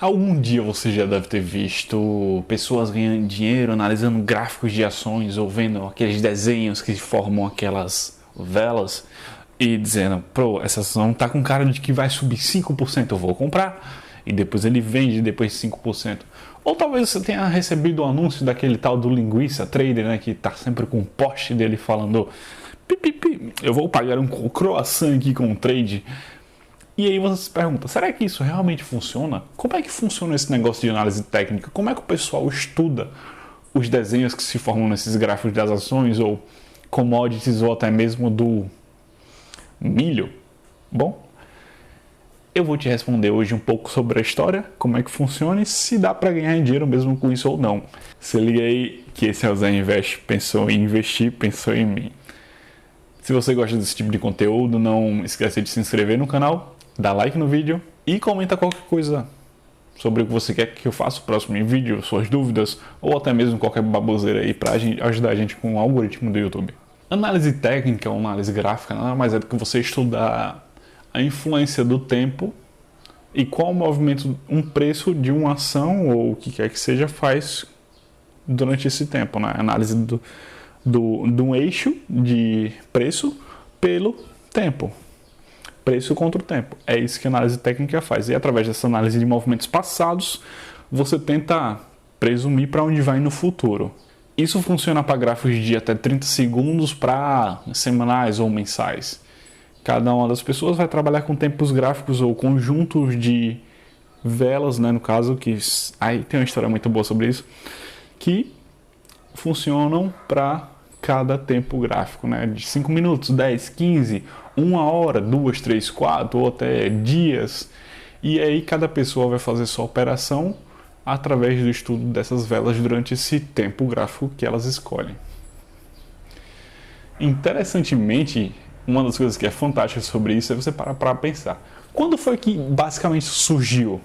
Algum dia você já deve ter visto pessoas ganhando dinheiro analisando gráficos de ações ou vendo aqueles desenhos que formam aquelas velas e dizendo, pô, essa ação tá com cara de que vai subir 5%, eu vou comprar. E depois ele vende depois 5%. Ou talvez você tenha recebido o anúncio daquele tal do linguiça trader, né, que tá sempre com o post dele falando eu vou pagar um croissant aqui com um trade. E aí você se pergunta, será que isso realmente funciona? Como é que funciona esse negócio de análise técnica? Como é que o pessoal estuda os desenhos que se formam nesses gráficos das ações ou commodities ou até mesmo do milho? Bom, eu vou te responder hoje um pouco sobre a história, como é que funciona e se dá para ganhar dinheiro mesmo com isso ou não. Se liga aí que esse é o Zé Invest, pensou em investir, pensou em mim. Se você gosta desse tipo de conteúdo, não esqueça de se inscrever no canal, dar like no vídeo e comenta qualquer coisa sobre o que você quer que eu faça no próximo vídeo, suas dúvidas ou até mesmo qualquer baboseira aí para ajudar a gente com o algoritmo do YouTube. Análise técnica ou análise gráfica nada mais é do que você estudar a influência do tempo e qual o movimento, um preço de uma ação ou o que quer que seja faz durante esse tempo, né? Análise de um eixo de preço pelo tempo. Preço contra o tempo. É isso que a análise técnica faz. E através dessa análise de movimentos passados, você tenta presumir para onde vai no futuro. Isso funciona para gráficos de até 30 segundos para semanais ou mensais. Cada uma das pessoas vai trabalhar com tempos gráficos ou conjuntos de velas, né, no caso, que aí tem uma história muito boa sobre isso, que funcionam para cada tempo gráfico, né? De 5 minutos, 10, 15, 1 hora, 2, 3, 4 ou até dias. E aí cada pessoa vai fazer sua operação através do estudo dessas velas durante esse tempo gráfico que elas escolhem. Interessantemente, uma das coisas que é fantástica sobre isso é você parar para pensar. Quando foi que basicamente surgiu?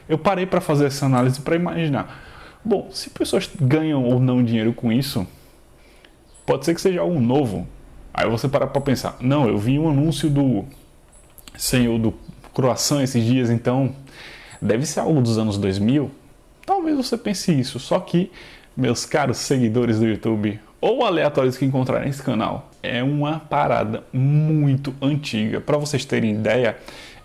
Eu parei para fazer essa análise para imaginar. Bom, se pessoas ganham ou não dinheiro com isso, pode ser que seja algo novo. Aí você para pensar, não, eu vi um anúncio do senhor do croissant esses dias, então deve ser algo dos anos 2000. Talvez você pense isso, só que, meus caros seguidores do YouTube, ou aleatórios que encontrarem esse canal, é uma parada muito antiga. Para vocês terem ideia,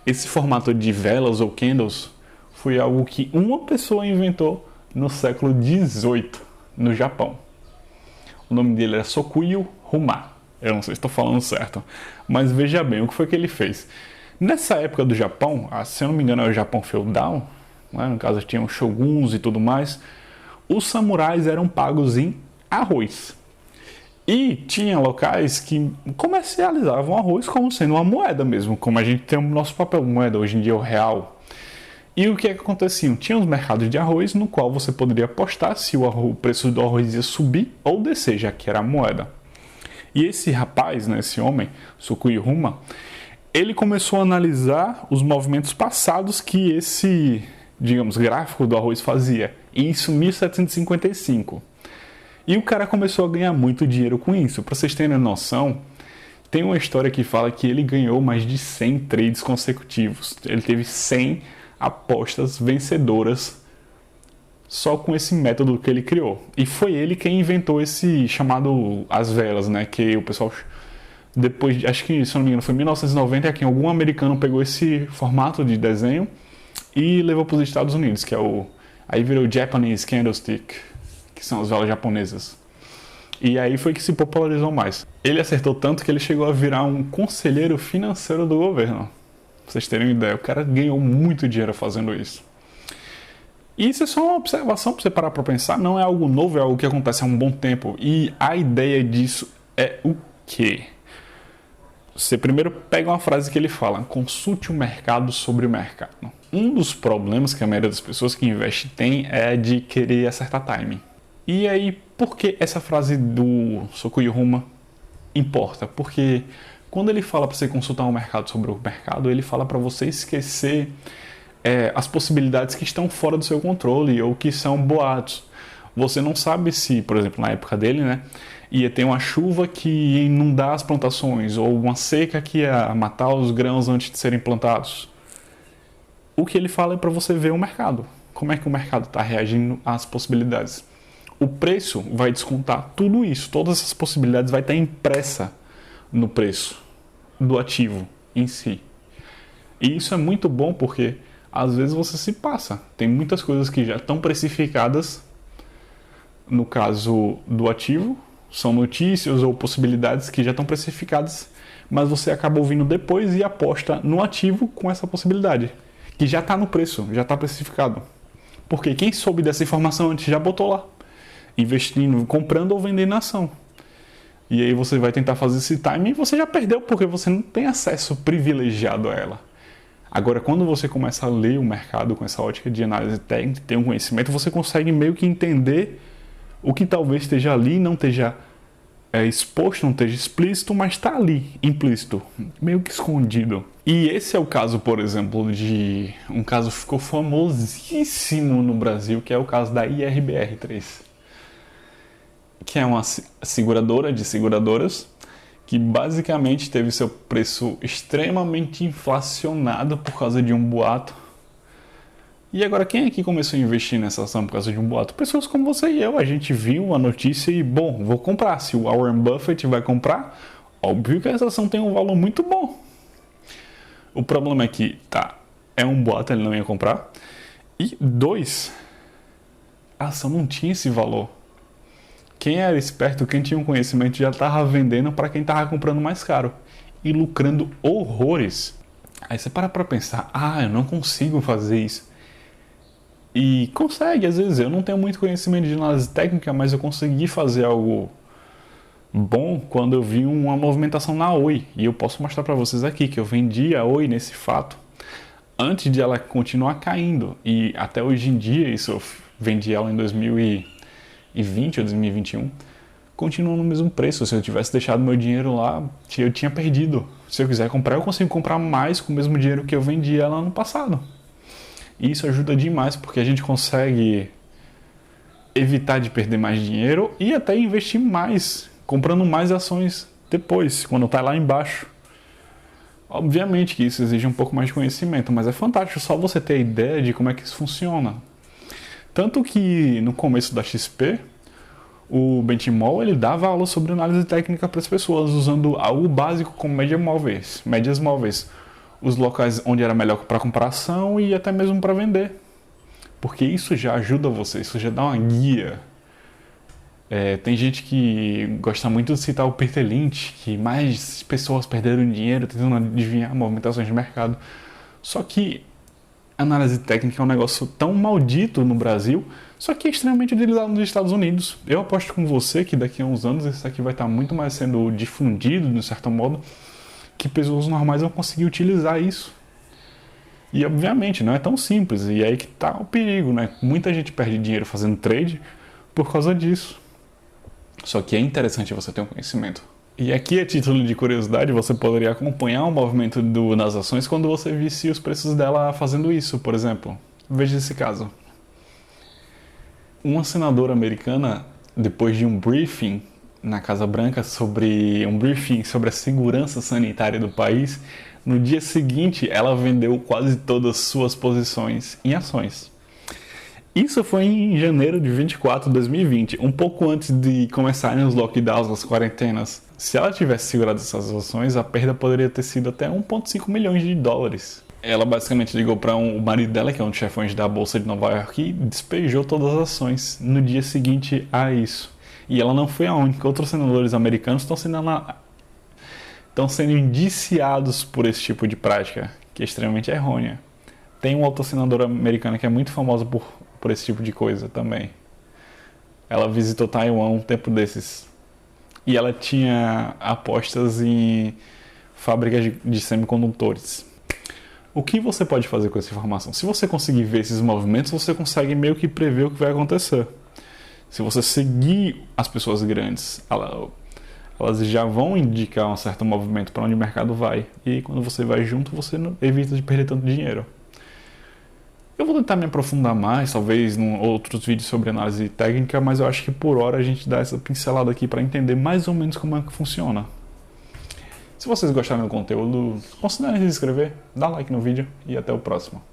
esse formato de velas ou candles foi algo que uma pessoa inventou no século XVIII, no Japão. O nome dele era Sokuyo Huma. Eu não sei se estou falando certo, mas veja bem o que foi que ele fez. Nessa época do Japão, se eu não me engano é o Japão feudal, né? No caso tinham shoguns e tudo mais, os samurais eram pagos em arroz. E tinha locais que comercializavam arroz como sendo uma moeda mesmo, como a gente tem o nosso papel moeda, hoje em dia é o real. E o que é que acontecia? Tinha uns mercados de arroz no qual você poderia apostar se o preço do arroz ia subir ou descer, já que era a moeda. E esse rapaz, né, esse homem, Sukuyo Huma, ele começou a analisar os movimentos passados que esse, digamos, gráfico do arroz fazia. Isso em 1755. E o cara começou a ganhar muito dinheiro com isso. Para vocês terem noção, tem uma história que fala que ele ganhou mais de 100 trades consecutivos. Ele teve 100 apostas vencedoras só com esse método que ele criou. E foi ele quem inventou esse chamado as velas, né? Que o pessoal depois, acho que se não me engano foi em 1990, que algum americano pegou esse formato de desenho e levou para os Estados Unidos, que é aí virou Japanese Candlestick, que são as velas japonesas. E aí foi que se popularizou mais. Ele acertou tanto que ele chegou a virar um conselheiro financeiro do governo. Pra vocês terem uma ideia, o cara ganhou muito dinheiro fazendo isso. E isso é só uma observação para você parar para pensar, não é algo novo, é algo que acontece há um bom tempo. E a ideia disso é o quê? Você primeiro pega uma frase que ele fala, consulte o mercado sobre o mercado. Um dos problemas que a maioria das pessoas que investem tem é de querer acertar timing. E aí, por que essa frase do Sokuyo Huma importa? Porque quando ele fala para você consultar o mercado sobre o mercado, ele fala para você esquecer as possibilidades que estão fora do seu controle ou que são boatos. Você não sabe se, por exemplo, na época dele, né, ia ter uma chuva que ia inundar as plantações ou uma seca que ia matar os grãos antes de serem plantados. O que ele fala é para você ver o mercado. Como é que o mercado está reagindo às possibilidades. O preço vai descontar tudo isso, todas essas possibilidades vai estar impressa no preço do ativo em si. E isso é muito bom porque às vezes você se passa. Tem muitas coisas que já estão precificadas no caso do ativo, são notícias ou possibilidades que já estão precificadas, mas você acaba ouvindo depois e aposta no ativo com essa possibilidade, que já está no preço, já está precificado. Porque quem soube dessa informação antes já botou lá, investindo, comprando ou vendendo ação. E aí você vai tentar fazer esse timing e você já perdeu porque você não tem acesso privilegiado a ela. Agora, quando você começa a ler o mercado com essa ótica de análise técnica, ter um conhecimento, você consegue meio que entender o que talvez esteja ali, não esteja exposto, não esteja explícito, mas está ali, implícito, meio que escondido. E esse é o caso, por exemplo, de um caso que ficou famosíssimo no Brasil, que é o caso da IRBR3, que é uma seguradora de seguradoras, que basicamente teve seu preço extremamente inflacionado por causa de um boato. E agora, quem aqui começou a investir nessa ação por causa de um boato? Pessoas como você e eu. A gente viu a notícia e, bom, vou comprar. Se o Warren Buffett vai comprar, óbvio que essa ação tem um valor muito bom. O problema é que, é um boato, ele não ia comprar. E 2, a ação não tinha esse valor. Quem era esperto, quem tinha um conhecimento, já estava vendendo para quem estava comprando mais caro. E lucrando horrores. Aí você para pensar, eu não consigo fazer isso. E consegue, às vezes. Eu não tenho muito conhecimento de análise técnica, mas eu consegui fazer algo bom quando eu vi uma movimentação na Oi. E eu posso mostrar para vocês aqui que eu vendi a Oi nesse fato antes de ela continuar caindo. E até hoje em dia, isso eu vendi ela em 2020 ou 2021, continua no mesmo preço. Se eu tivesse deixado meu dinheiro lá, eu tinha perdido. Se eu quiser comprar, eu consigo comprar mais com o mesmo dinheiro que eu vendi ela ano passado. E isso ajuda demais porque a gente consegue evitar de perder mais dinheiro e até investir mais, comprando mais ações depois, quando está lá embaixo. Obviamente que isso exige um pouco mais de conhecimento, mas é fantástico só você ter a ideia de como é que isso funciona. Tanto que no começo da XP, o Benchimol ele dava aula sobre análise técnica para as pessoas, usando algo básico como médias móveis, os locais onde era melhor para comparação e até mesmo para vender. Porque isso já ajuda você, isso já dá uma guia. Tem gente que gosta muito de citar o Peter Lynch, que mais pessoas perderam dinheiro tentando adivinhar movimentações de mercado. Só que análise técnica é um negócio tão maldito no Brasil, só que é extremamente utilizado nos Estados Unidos. Eu aposto com você que daqui a uns anos isso aqui vai estar muito mais sendo difundido, de certo modo, que pessoas normais vão conseguir utilizar isso. E obviamente não é tão simples, e aí que está o perigo, né? Muita gente perde dinheiro fazendo trade por causa disso. Só que é interessante você ter um conhecimento. E aqui, a título de curiosidade, você poderia acompanhar o movimento das ações quando você visse os preços dela fazendo isso, por exemplo. Veja esse caso. Uma senadora americana, depois de um briefing na Casa Branca sobre a segurança sanitária do país, no dia seguinte ela vendeu quase todas as suas posições em ações. Isso foi em janeiro de 24 de 2020, um pouco antes de começarem os lockdowns, as quarentenas. Se ela tivesse segurado essas ações, a perda poderia ter sido até 1,5 milhões de dólares. Ela basicamente ligou para o marido dela, que é um dos chefões da Bolsa de Nova York, e despejou todas as ações no dia seguinte a isso. E ela não foi a única. Outros senadores americanos estão sendo indiciados por esse tipo de prática, que é extremamente errônea. Tem uma outra senadora americana que é muito famosa por esse tipo de coisa também. Ela visitou Taiwan um tempo desses. E ela tinha apostas em fábricas de semicondutores. O que você pode fazer com essa informação? Se você conseguir ver esses movimentos, você consegue meio que prever o que vai acontecer. Se você seguir as pessoas grandes, elas já vão indicar um certo movimento para onde o mercado vai. E quando você vai junto, você evita de perder tanto dinheiro. Eu vou tentar me aprofundar mais, talvez em outros vídeos sobre análise técnica, mas eu acho que por hora a gente dá essa pincelada aqui para entender mais ou menos como é que funciona. Se vocês gostaram do conteúdo, considerem se inscrever, dá like no vídeo e até o próximo.